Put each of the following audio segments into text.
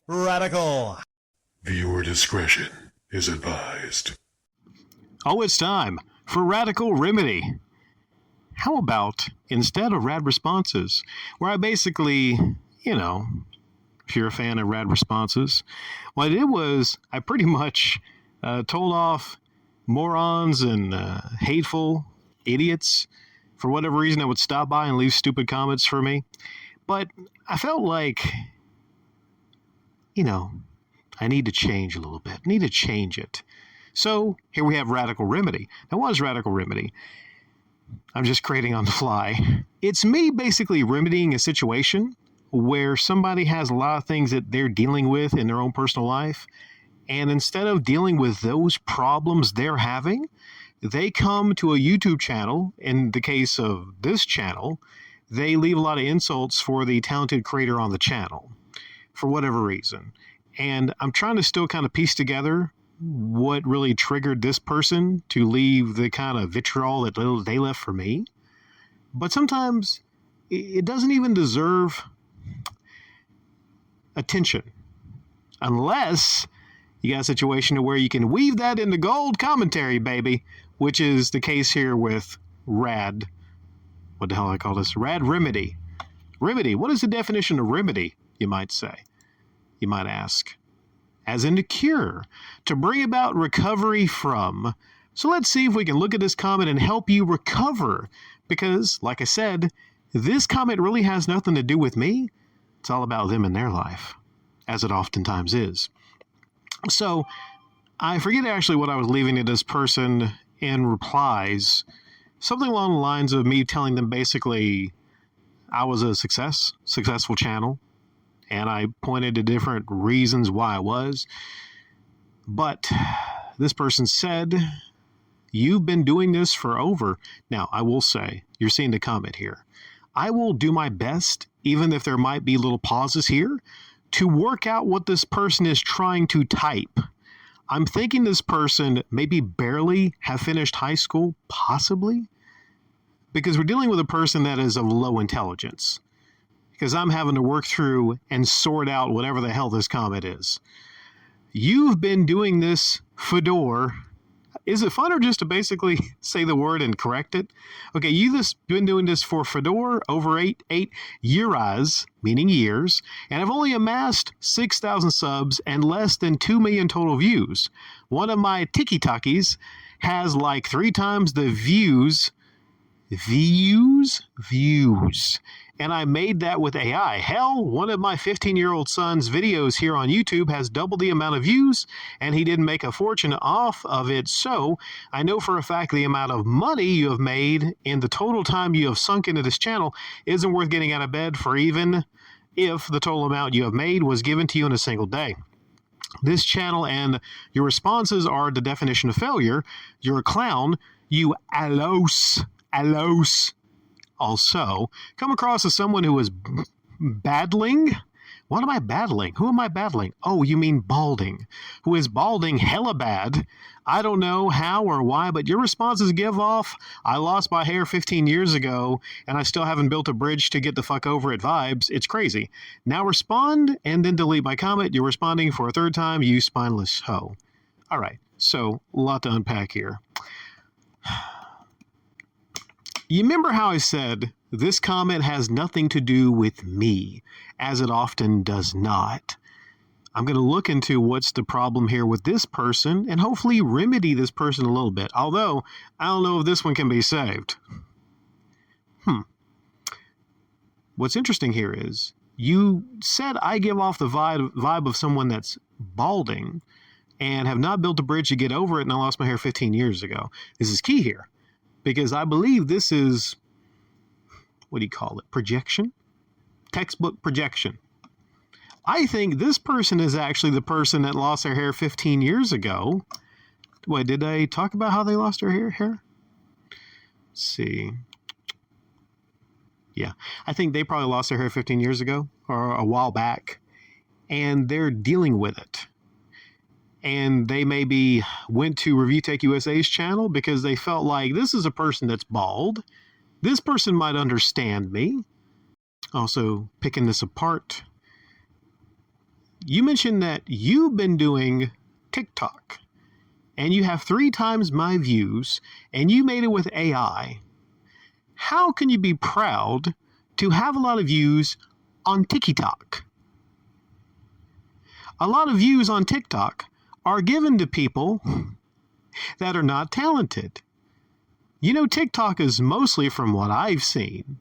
Radical. Viewer discretion is advised. Oh, it's time for Radical Remedy. How about, instead of Rad Responses, where I basically, if you're a fan of Rad Responses, what I did was I pretty much told off morons and hateful idiots for whatever reason that would stop by and leave stupid comments for me. But I felt like, I need to change a little bit. I need to change it. So here we have Radical Remedy. Now, what is Radical Remedy? I'm just creating on the fly. It's me basically remedying a situation where somebody has a lot of things that they're dealing with in their own personal life. And instead of dealing with those problems they're having, they come to a YouTube channel. In the case of this channel, they leave a lot of insults for the talented creator on the channel for whatever reason. And I'm trying to still kind of piece together what really triggered this person to leave the kind of vitriol that they left for me. But sometimes it doesn't even deserve attention unless you got a situation where you can weave that into gold commentary, baby, which is the case here with Rad. What the hell I call this? Rad Remedy. Remedy. What is the definition of remedy, you might say? You might ask. As in to cure, to bring about recovery from. So let's see if we can look at this comment and help you recover. Because, like I said, this comment really has nothing to do with me. It's all about them and their life, as it oftentimes is. So I forget actually what I was leaving to this person in replies. Something along the lines of me telling them basically I was a successful channel. And I pointed to different reasons why I was. But this person said, you've been doing this for over. Now, I will say, you're seeing the comment here. I will do my best, even if there might be little pauses here, to work out what this person is trying to type. I'm thinking this person maybe barely have finished high school, possibly, because we're dealing with a person that is of low intelligence. Because I'm having to work through and sort out whatever the hell this comment is. You've been doing this, Fedor. Is it fun or just to basically say the word and correct it? Okay, you've been doing this for Fedor over eight years, meaning years, and I've only amassed 6,000 subs and less than 2 million total views. One of my tiki-takis has like 3 times the views. And I made that with AI. Hell, one of my 15-year-old son's videos here on YouTube has double the amount of views, and he didn't make a fortune off of it. So I know for a fact the amount of money you have made and the total time you have sunk into this channel isn't worth getting out of bed for, even if the total amount you have made was given to you in a single day. This channel and your responses are the definition of failure. You're a clown. You allos. Also, come across as someone who is battling. What am I battling? Who am I battling? Oh, you mean balding. Who is balding hella bad. I don't know how or why, but your responses give off, I lost my hair 15 years ago, and I still haven't built a bridge to get the fuck over it vibes. It's crazy. Now respond, and then delete my comment. You're responding for a third time, you spineless hoe. All right, so a lot to unpack here. You remember how I said this comment has nothing to do with me, as it often does not. I'm going to look into what's the problem here with this person and hopefully remedy this person a little bit. Although, I don't know if this one can be saved. What's interesting here is, you said I give off the vibe of someone that's balding and have not built a bridge to get over it, and I lost my hair 15 years ago. This is key here. Because I believe this is, what do you call it? Projection? Textbook projection. I think this person is actually the person that lost their hair 15 years ago. Wait, did I talk about how they lost their hair? Let's see. Yeah, I think they probably lost their hair 15 years ago or a while back. And they're dealing with it. And they maybe went to Review Tech USA's channel because they felt like this is a person that's bald. This person might understand me. Also, picking this apart, you mentioned that you've been doing TikTok and you have 3 times my views and you made it with AI. How can you be proud to have a lot of views on TikTok? A lot of views on TikTok are given to people that are not talented. You know, TikTok is mostly, from what I've seen,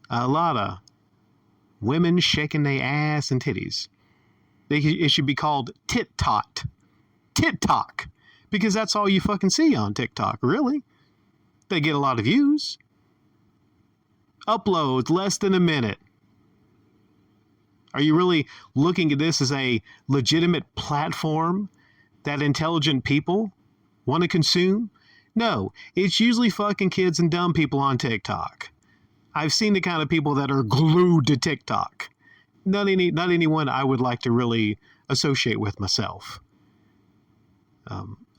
a lot of women shaking their ass and titties. It should be called tit-tot. Tit-talk. Because that's all you fucking see on TikTok, really. They get a lot of views. Uploads less than a minute. Are you really looking at this as a legitimate platform that intelligent people want to consume? No, it's usually fucking kids and dumb people on TikTok. I've seen the kind of people that are glued to TikTok. Not anyone I would like to really associate with myself.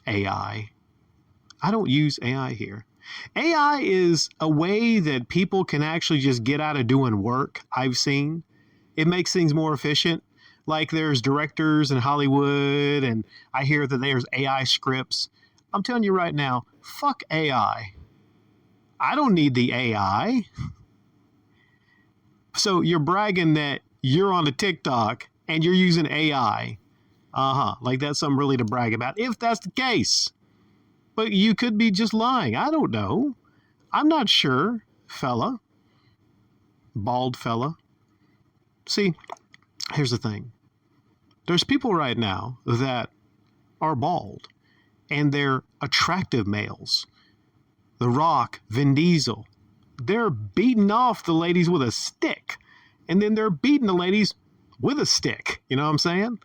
AI. I don't use AI here. AI is a way that people can actually just get out of doing work, I've seen. It makes things more efficient. Like there's directors in Hollywood, and I hear that there's AI scripts. I'm telling you right now, fuck AI. I don't need the AI. So you're bragging that you're on a TikTok and you're using AI. Like that's something really to brag about, if that's the case. But you could be just lying. I don't know. I'm not sure, fella. Bald fella. See, here's the thing. There's people right now that are bald, and they're attractive males. The Rock, Vin Diesel, they're beating off the ladies with a stick, and then they're beating the ladies with a stick. You know what I'm saying?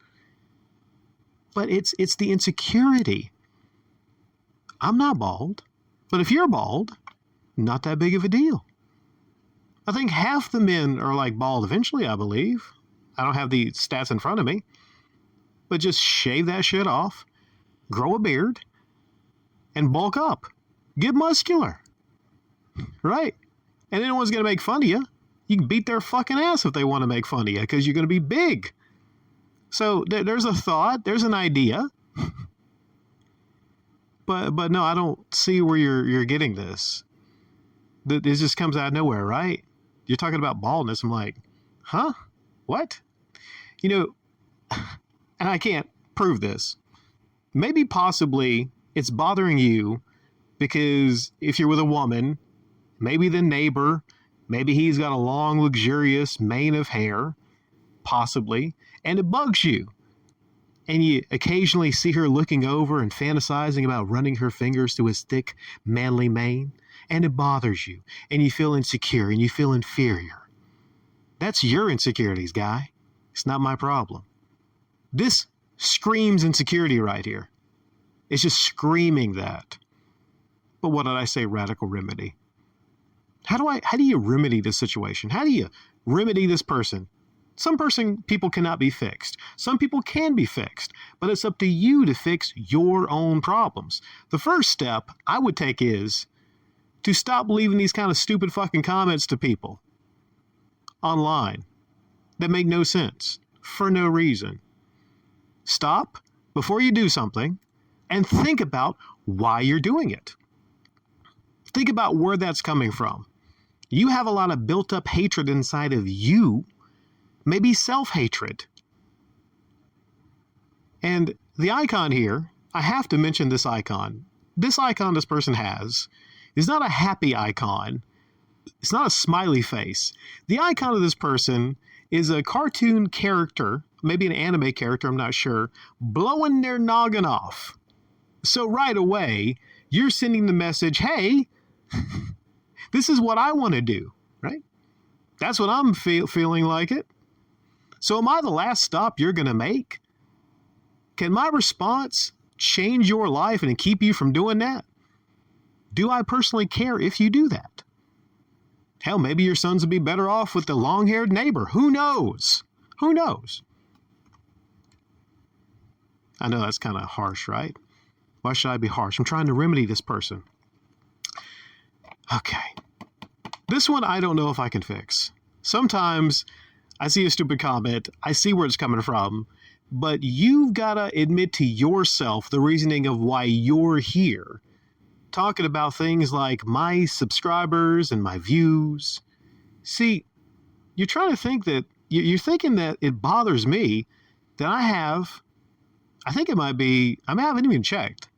But it's the insecurity. I'm not bald, but if you're bald, not that big of a deal. I think half the men are like bald eventually, I believe. I don't have the stats in front of me. But just shave that shit off, grow a beard, and bulk up. Get muscular. Right? And anyone's going to make fun of you. You can beat their fucking ass if they want to make fun of you because you're going to be big. So there's a thought. There's an idea. But no, I don't see where you're getting this. This just comes out of nowhere, right? You're talking about baldness. I'm like, huh? What? You know, and I can't prove this. Maybe possibly it's bothering you because if you're with a woman, maybe the neighbor, maybe he's got a long, luxurious mane of hair, possibly, and it bugs you. And you occasionally see her looking over and fantasizing about running her fingers through his thick, manly mane, and it bothers you, and you feel insecure, and you feel inferior. That's your insecurities, guy. It's not my problem. This screams insecurity right here. It's just screaming that. But what did I say? Radical remedy. How do you remedy this situation? How do you remedy this person? People cannot be fixed. Some people can be fixed, but it's up to you to fix your own problems. The first step I would take is to stop leaving these kind of stupid fucking comments to people online that make no sense for no reason. Stop before you do something and think about why you're doing it. Think about where that's coming from. You have a lot of built up hatred inside of you, maybe self-hatred. And the icon here, I have to mention this icon. This icon this person has is not a happy icon. It's not a smiley face. The icon of this person is a cartoon character, maybe an anime character, I'm not sure, blowing their noggin off. So right away, you're sending the message, hey, this is what I want to do, right? That's what I'm feeling like it. So am I the last stop you're going to make? Can my response change your life and keep you from doing that? Do I personally care if you do that? Hell, maybe your sons would be better off with the long-haired neighbor. Who knows? Who knows? I know that's kind of harsh, right? Why should I be harsh? I'm trying to remedy this person. Okay. This one I don't know if I can fix. Sometimes I see a stupid comment. I see where it's coming from. But you've got to admit to yourself the reasoning of why you're here. Talking about things like my subscribers and my views. See, you're trying to think that, you're thinking that it bothers me that I think it might be, I haven't even checked,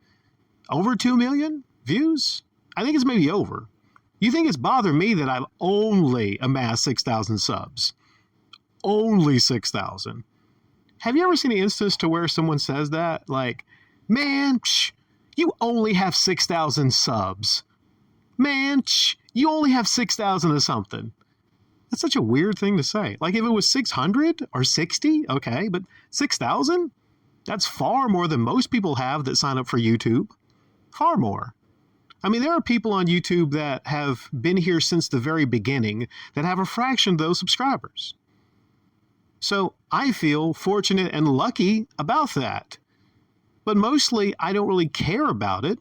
over 2 million views? I think it's maybe over. You think it's bothering me that I've only amassed 6,000 subs? Only 6,000. Have you ever seen an instance to where someone says that? Like, man, you only have 6,000 subs. Man, you only have 6,000 of something. That's such a weird thing to say. Like, if it was 600 or 60, okay, but 6,000? That's far more than most people have that sign up for YouTube. Far more. I mean, there are people on YouTube that have been here since the very beginning that have a fraction of those subscribers. So I feel fortunate and lucky about that. But mostly, I don't really care about it.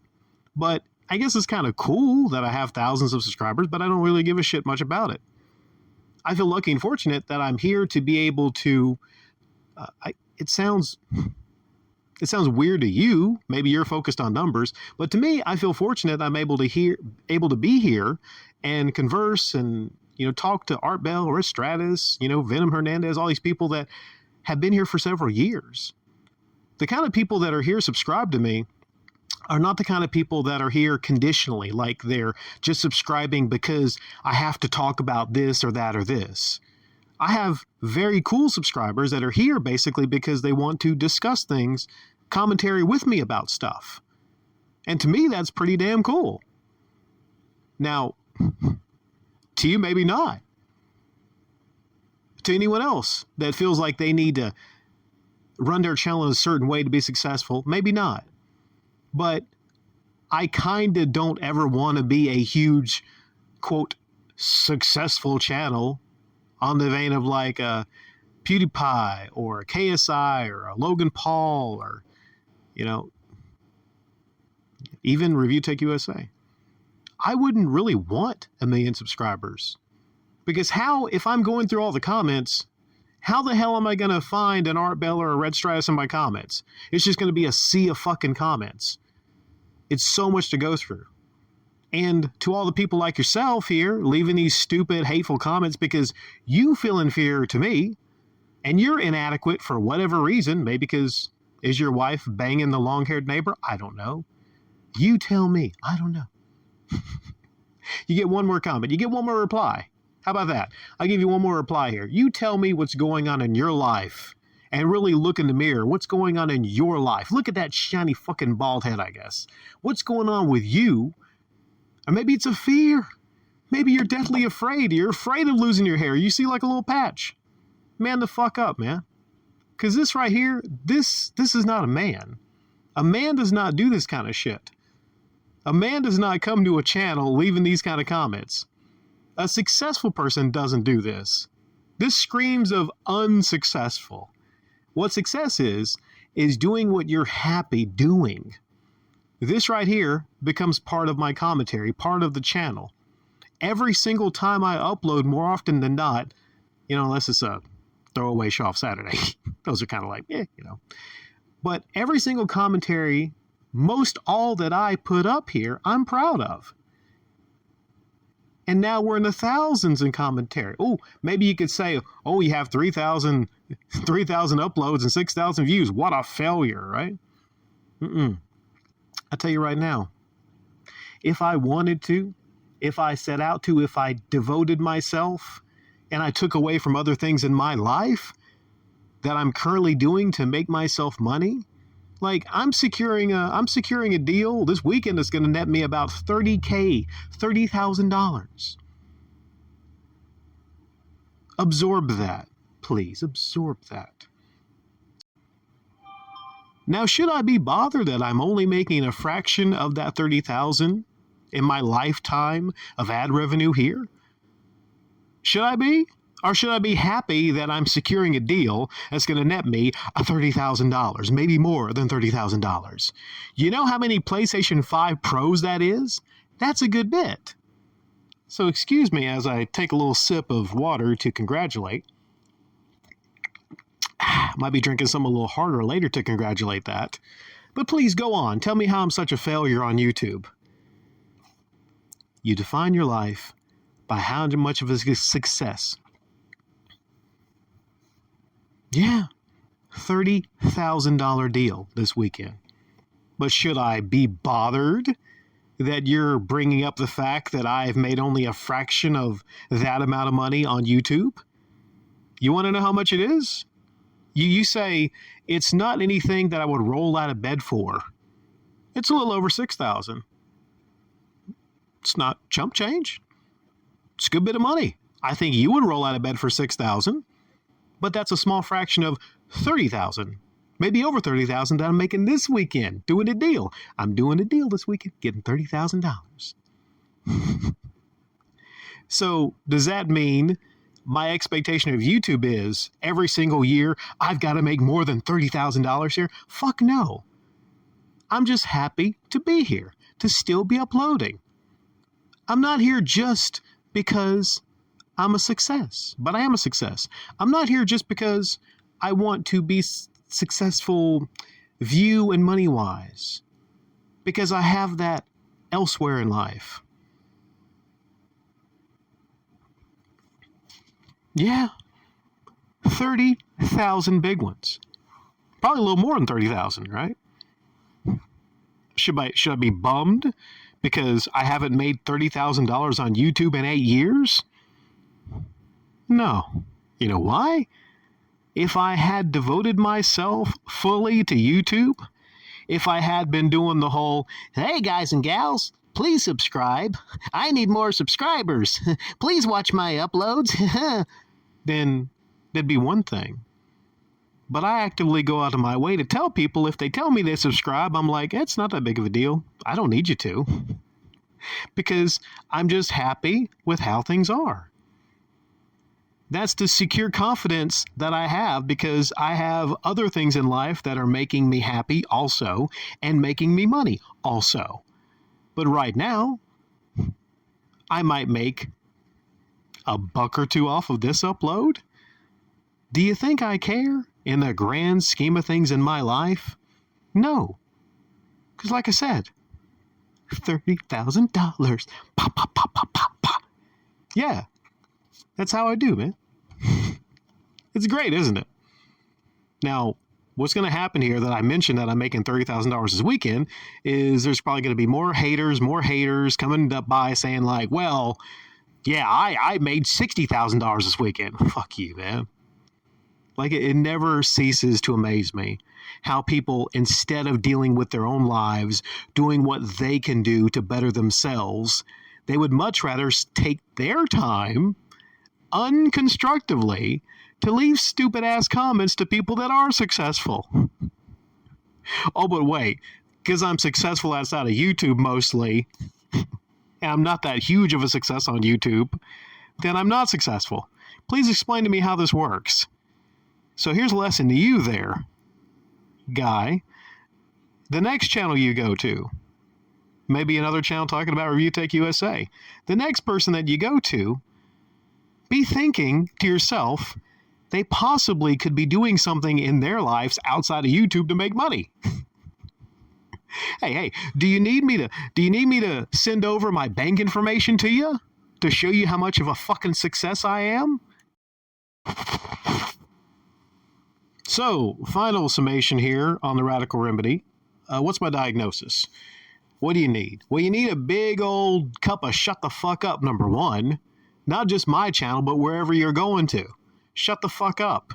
But I guess it's kind of cool that I have thousands of subscribers, but I don't really give a shit much about it. I feel lucky and fortunate that I'm here to be able to, it sounds weird to you. Maybe you're focused on numbers, but to me, I feel fortunate I'm able to be here and converse and, talk to Art Bell or Stratus, Venom Hernandez, all these people that have been here for several years. The kind of people that are here subscribe to me are not the kind of people that are here conditionally, like they're just subscribing because I have to talk about this or that or this. I have very cool subscribers that are here basically because they want to discuss things, commentary with me about stuff. And to me, that's pretty damn cool. Now, to you, maybe not. To anyone else that feels like they need to run their channel in a certain way to be successful, maybe not. But I kind of don't ever want to be a huge, quote, successful channel on the vein of like a PewDiePie or a KSI or a Logan Paul or, even Review Tech USA. I wouldn't really want 1 million subscribers because if I'm going through all the comments, how the hell am I going to find an Art Bell or a Red Stratus in my comments? It's just going to be a sea of fucking comments. It's so much to go through. And to all the people like yourself here, leaving these stupid, hateful comments because you feel inferior to me and you're inadequate for whatever reason, maybe because is your wife banging the long-haired neighbor? I don't know. You tell me. I don't know. You get one more comment. You get one more reply. How about that? I'll give you one more reply here. You tell me what's going on in your life and really look in the mirror. What's going on in your life? Look at that shiny fucking bald head, I guess. What's going on with you? Or maybe it's a fear. Maybe you're deathly afraid. You're afraid of losing your hair. You see like a little patch. Man the fuck up, man. Because this right here, this is not a man. A man does not do this kind of shit. A man does not come to a channel leaving these kind of comments. A successful person doesn't do this. This screams of unsuccessful. What success is doing what you're happy doing. This right here becomes part of my commentary, part of the channel. Every single time I upload, more often than not, unless it's a throwaway show off Saturday. Those are kind of like, But every single commentary, most all that I put up here, I'm proud of. And now we're in the thousands in commentary. Oh, maybe you could say, oh, you have 3,000 uploads and 6,000 views. What a failure, right? I tell you right now, if I wanted to, if I set out to, if I devoted myself and I took away from other things in my life that I'm currently doing to make myself money, like I'm securing a deal this weekend that's going to net me about $30,000. Absorb that, please. Absorb that. Now, should I be bothered that I'm only making a fraction of that 30,000 in my lifetime of ad revenue here? Should I be? Or should I be happy that I'm securing a deal that's going to net me $30,000, maybe more than $30,000? You know how many PlayStation 5 Pros that is? That's a good bit. So excuse me as I take a little sip of water to congratulate. Might be drinking something a little harder later to congratulate that. But please go on. Tell me how I'm such a failure on YouTube. You define your life by how much of a success. Yeah, $30,000 deal this weekend. But should I be bothered that you're bringing up the fact that I've made only a fraction of that amount of money on YouTube? You want to know how much it is? You say it's not anything that I would roll out of bed for. It's a little over $6,000. It's not chump change. It's a good bit of money. I think you would roll out of bed for $6,000, but that's a small fraction of $30,000, maybe over $30,000 that I'm making this weekend doing a deal. I'm doing a deal this weekend, getting $30,000. So does that mean my expectation of YouTube is every single year I've got to make more than $30,000 here? Fuck no. I'm just happy to be here, to still be uploading. I'm not here just because I'm a success, but I am a success. I'm not here just because I want to be successful view and money-wise, because I have that elsewhere in life. Yeah, 30,000 big ones. Probably a little more than 30,000, right? Should I be bummed because I haven't made $30,000 on YouTube in 8 years? No. You know why? If I had devoted myself fully to YouTube, if I had been doing the whole, hey guys and gals, please subscribe. I need more subscribers. Please watch my uploads. Then there'd be one thing. But I actively go out of my way to tell people if they tell me they subscribe, I'm like, it's not that big of a deal. I don't need you to. Because I'm just happy with how things are. That's the secure confidence that I have because I have other things in life that are making me happy also and making me money also. But right now, I might make $1 or $2 off of this upload. Do you think I care in the grand scheme of things in my life? No. Because like I said, $30,000. Pop, pop, pop, pop, pop, pop. Yeah. That's how I do, man. It's great, isn't it? Now, what's going to happen here that I mentioned that I'm making $30,000 this weekend is there's probably going to be more haters coming up by saying like, well, yeah, I made $60,000 this weekend. Fuck you, man. Like it never ceases to amaze me how people, instead of dealing with their own lives, doing what they can do to better themselves, they would much rather take their time unconstructively to leave stupid ass comments to people that are successful. Oh, but wait, because I'm successful outside of YouTube mostly, and I'm not that huge of a success on YouTube, then I'm not successful. Please explain to me how this works. So here's a lesson to you there, guy. The next channel you go to, maybe another channel talking about Review Tech USA, the next person that you go to, be thinking to yourself, they possibly could be doing something in their lives outside of YouTube to make money. Hey, do you need me to send over my bank information to you to show you how much of a fucking success I am? So, final summation here on the Radical Remedy. What's my diagnosis? What do you need? Well, you need a big old cup of shut the fuck up, number one. Not just my channel, but wherever you're going to. Shut the fuck up.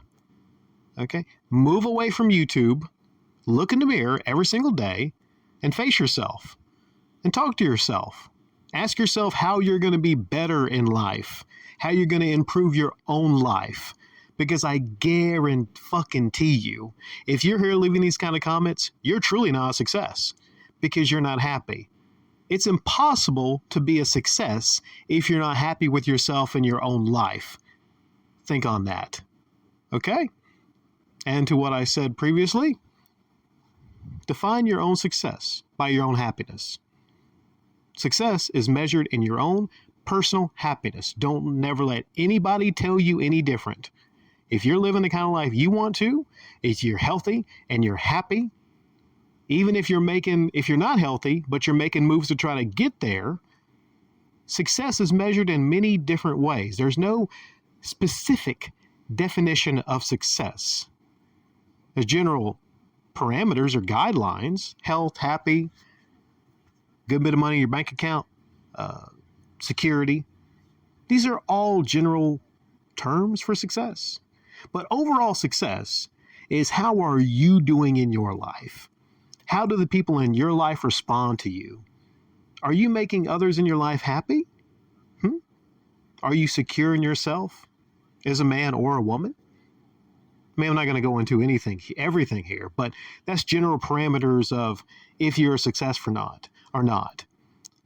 Okay? Move away from YouTube. Look in the mirror every single day and face yourself. And talk to yourself. Ask yourself how you're going to be better in life. How you're going to improve your own life. Because I guarantee you, if you're here leaving these kind of comments, you're truly not a success. Because you're not happy. It's impossible to be a success if you're not happy with yourself and your own life. Think on that. Okay? And to what I said previously, define your own success by your own happiness. Success is measured in your own personal happiness. Don't never let anybody tell you any different. If you're living the kind of life you want to, if you're healthy and you're happy, even if you're not healthy, but you're making moves to try to get there, success is measured in many different ways. There's no specific definition of success. There's general parameters or guidelines: health, happy, good bit of money in your bank account, security. These are all general terms for success. But overall success is, how are you doing in your life? How do the people in your life respond to you? Are you making others in your life happy? Are you secure in yourself as a man or a woman? I mean, I'm not going to go into everything here, but that's general parameters of if you're a success or not.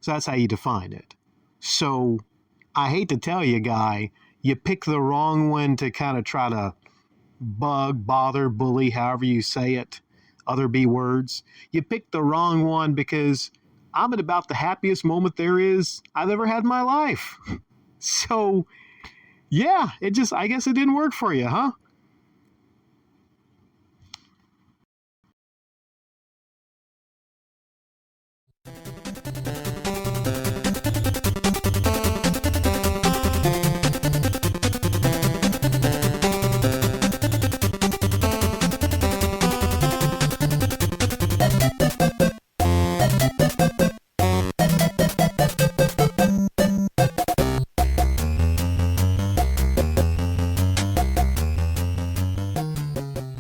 So that's how you define it. So I hate to tell you, guy, you pick the wrong one to kind of try to bug, bother, bully, however you say it, other B words. You picked the wrong one, because I'm at about the happiest moment I've ever had in my life. So, yeah, I guess it didn't work for you, huh?